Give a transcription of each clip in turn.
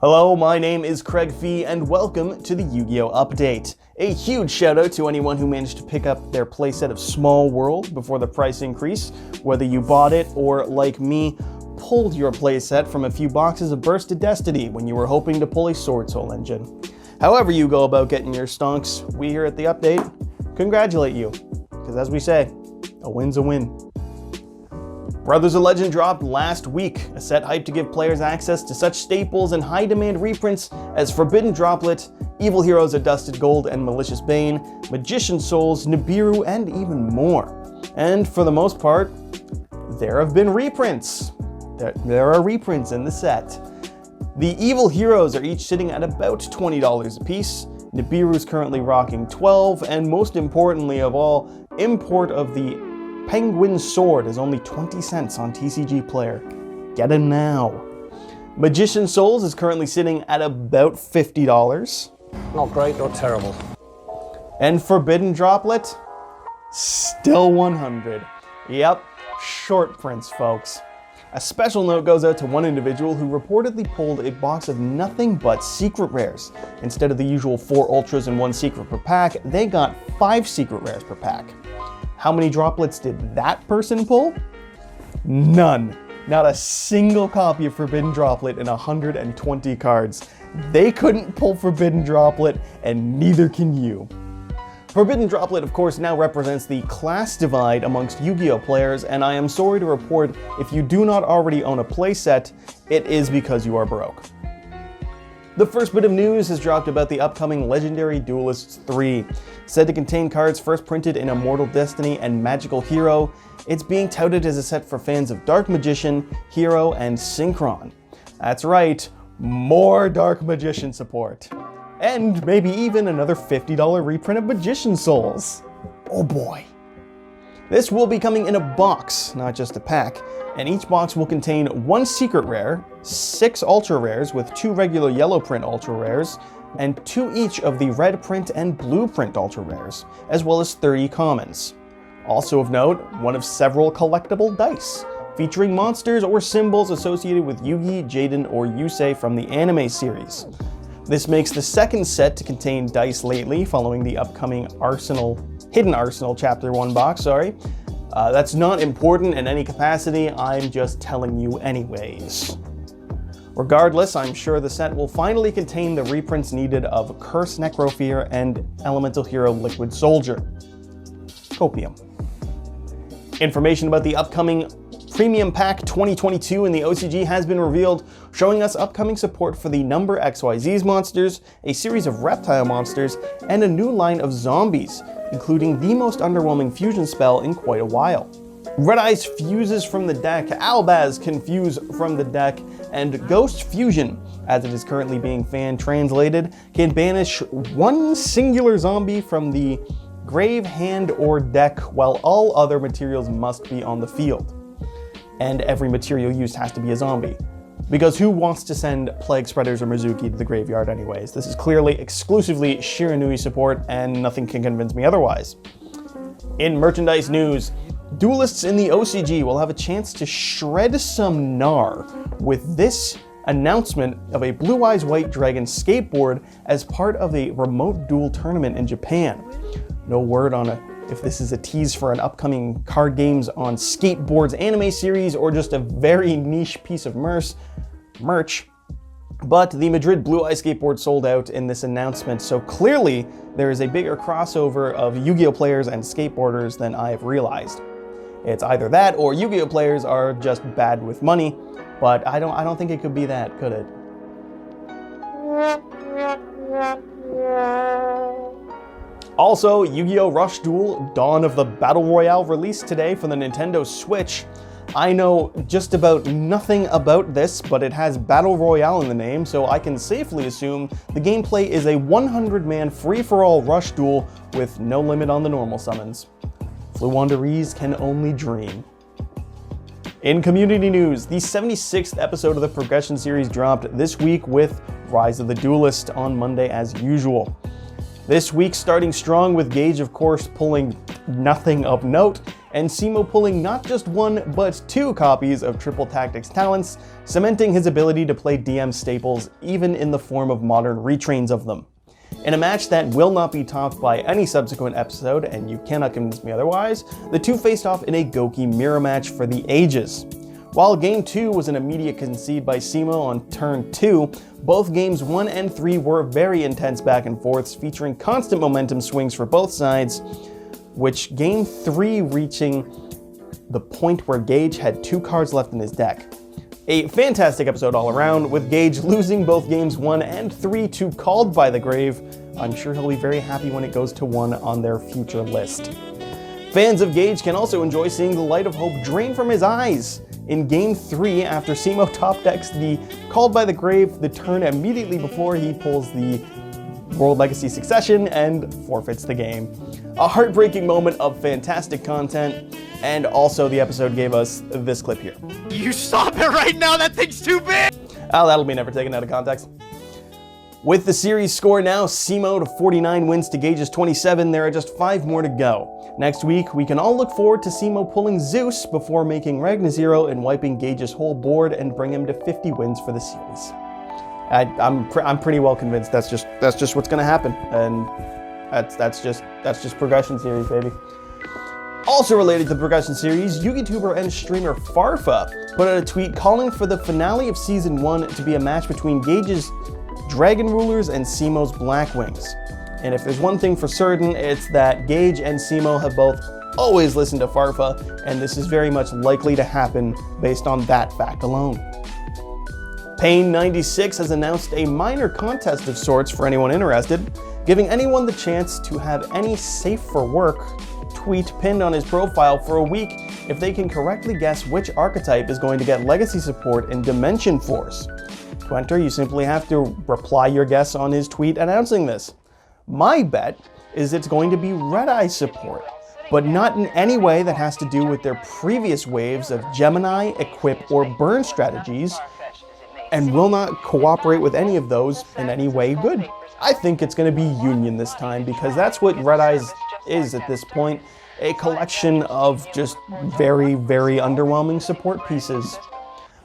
Hello, my name is Craig Fee, and welcome to the Yu-Gi-Oh! Update. A huge shout out to anyone who managed to pick up their playset of Small World before the price increase, whether you bought it or, like me, pulled your playset from a few boxes of Burst of Destiny when you were hoping to pull a Sword Soul engine. However you go about getting your stonks, we here at the Update congratulate you, because as we say, a win's a win. Brothers of Legend dropped last week, a set hyped to give players access to such staples and high-demand reprints as Forbidden Droplet, Evil Heroes of Dusted Gold and Malicious Bane, Magician Souls, Nibiru, and even more. And for the most part, there have been reprints. There are reprints in the set. The Evil Heroes are each sitting at about $20 a piece. Nibiru is currently rocking $12, and most importantly of all, import of the Penguin Sword is only 20 cents on TCG Player. Get him now. Magician Souls is currently sitting at about $50. Not great, not terrible. And Forbidden Droplet, still 100. Yep, short prints, folks. A special note goes out to one individual who reportedly pulled a box of nothing but secret rares. Instead of the usual 4 ultras and 1 secret per pack, they got 5 secret rares per pack. How many droplets did that person pull? None. Not a single copy of Forbidden Droplet in 120 cards. They couldn't pull Forbidden Droplet, and neither can you. Forbidden Droplet, of course, now represents the class divide amongst Yu-Gi-Oh! Players, and I am sorry to report, if you do not already own a playset, it is because you are broke. The first bit of news has dropped about the upcoming Legendary Duelists 3. Said to contain cards first printed in Immortal Destiny and Magical Hero, it's being touted as a set for fans of Dark Magician, Hero, and Synchron. That's right, more Dark Magician support. And maybe even another $50 reprint of Magician Souls. Oh boy. This will be coming in a box, not just a pack, and each box will contain 1 secret rare, 6 ultra rares with 2 regular yellow print ultra rares, and 2 each of the red print and blue print ultra rares, as well as 30 commons. Also of note, one of several collectible dice, featuring monsters or symbols associated with Yugi, Jaden, or Yusei from the anime series. This makes the second set to contain dice lately, following the upcoming Hidden Arsenal Chapter 1 box, That's not important in any capacity, I'm just telling you anyways. Regardless, I'm sure the set will finally contain the reprints needed of Curse Necrofear and Elemental Hero Liquid Soldier. Copium. Information about the upcoming Premium Pack 2022 in the OCG has been revealed, showing us upcoming support for the Number XYZ's monsters, a series of reptile monsters, and a new line of zombies, including the most underwhelming fusion spell in quite a while. Red Eyes fuses from the deck, Albaz can fuse from the deck, and Ghost Fusion, as it is currently being fan-translated, can banish 1 singular zombie from the grave, hand, or deck, while all other materials must be on the field. And every material used has to be a zombie. Because who wants to send Plague Spreaders or Mizuki to the graveyard anyways? This is clearly exclusively Shiranui support, and nothing can convince me otherwise. In merchandise news, Duelists in the OCG will have a chance to shred some gnar with this announcement of a Blue Eyes White Dragon skateboard as part of a remote duel tournament in Japan. No word on if this is a tease for an upcoming card games on Skateboard's anime series or just a very niche piece of merch. But the Madrid Blue Eye skateboard sold out in this announcement, so clearly there is a bigger crossover of Yu-Gi-Oh! Players and skateboarders than I have realized. It's either that or Yu-Gi-Oh! Players are just bad with money, but I don't think it could be that, could it? Also, Yu-Gi-Oh! Rush Duel Dawn of the Battle Royale released today for the Nintendo Switch. I know just about nothing about this, but it has Battle Royale in the name, so I can safely assume the gameplay is a 100-man free-for-all rush duel with no limit on the normal summons. Fluwanderees can only dream. In community news, the 76th episode of the Progression series dropped this week with Rise of the Duelist on Monday as usual. This week starting strong with Gage, of course, pulling nothing of note, and Simo pulling not just one, but two copies of Triple Tactics talents, cementing his ability to play DM staples even in the form of modern retrains of them. In a match that will not be topped by any subsequent episode, and you cannot convince me otherwise, the two faced off in a Goki mirror match for the ages. While Game 2 was an immediate concede by Simo on turn 2, both Games 1 and 3 were very intense back and forths, featuring constant momentum swings for both sides, which Game 3 reaching the point where Gage had 2 cards left in his deck. A fantastic episode all around, with Gage losing both Games 1 and 3 to Called by the Grave. I'm sure he'll be very happy when it goes to 1 on their future list. Fans of Gage can also enjoy seeing the light of hope drain from his eyes in Game 3 after Simo top decks the Called by the Grave the turn immediately before he pulls the World Legacy Succession and forfeits the game. A heartbreaking moment of fantastic content, and also the episode gave us this clip here. You stop it right now, that thing's too big! Oh, that'll be never taken out of context. With the series score now Simo to 49 wins to Gage's 27, there are just 5 more to go. Next week, we can all look forward to Simo pulling Zeus before making Ragnazero and wiping Gage's whole board and bring him to 50 wins for the series. I'm pretty well convinced that's just what's gonna happen, and that's just Progression Series, baby. Also related to the Progression Series, Yugituber and streamer Farfa put out a tweet calling for the finale of Season 1 to be a match between Gage's Dragon Rulers and Simo's Blackwings. And if there's one thing for certain, it's that Gage and Simo have both always listened to Farfa, and this is very much likely to happen based on that fact alone. Pain96 has announced a minor contest of sorts for anyone interested, giving anyone the chance to have any safe for work tweet pinned on his profile for a week if they can correctly guess which archetype is going to get legacy support in Dimension Force. To enter, you simply have to reply your guess on his tweet announcing this. My bet is it's going to be Red-Eye support, but not in any way that has to do with their previous waves of Gemini, Equip, or Burn strategies, and will not cooperate with any of those in any way good. I think it's going to be Union this time, because that's what Red-Eyes is at this point, a collection of just very, very underwhelming support pieces.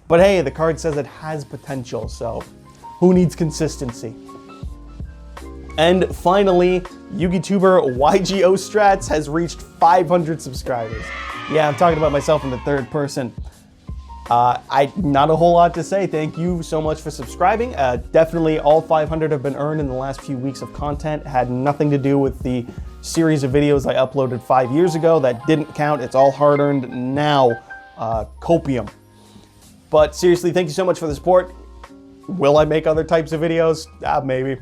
But hey, the card says it has potential, so who needs consistency? And finally, Yugituber YGO Strats has reached 500 subscribers. Yeah, I'm talking about myself in the third person. Not a whole lot to say. Thank you so much for subscribing. Definitely all 500 have been earned in the last few weeks of content. Had nothing to do with the series of videos I uploaded 5 years ago. That didn't count. It's all hard-earned now. Copium. But seriously, thank you so much for the support. Will I make other types of videos? Maybe.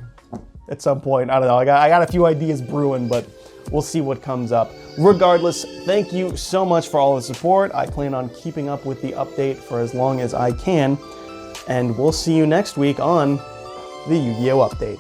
At some point. I don't know. I got a few ideas brewing, but we'll see what comes up. Regardless, thank you so much for all the support. I plan on keeping up with the update for as long as I can. And we'll see you next week on the Yu-Gi-Oh! Update.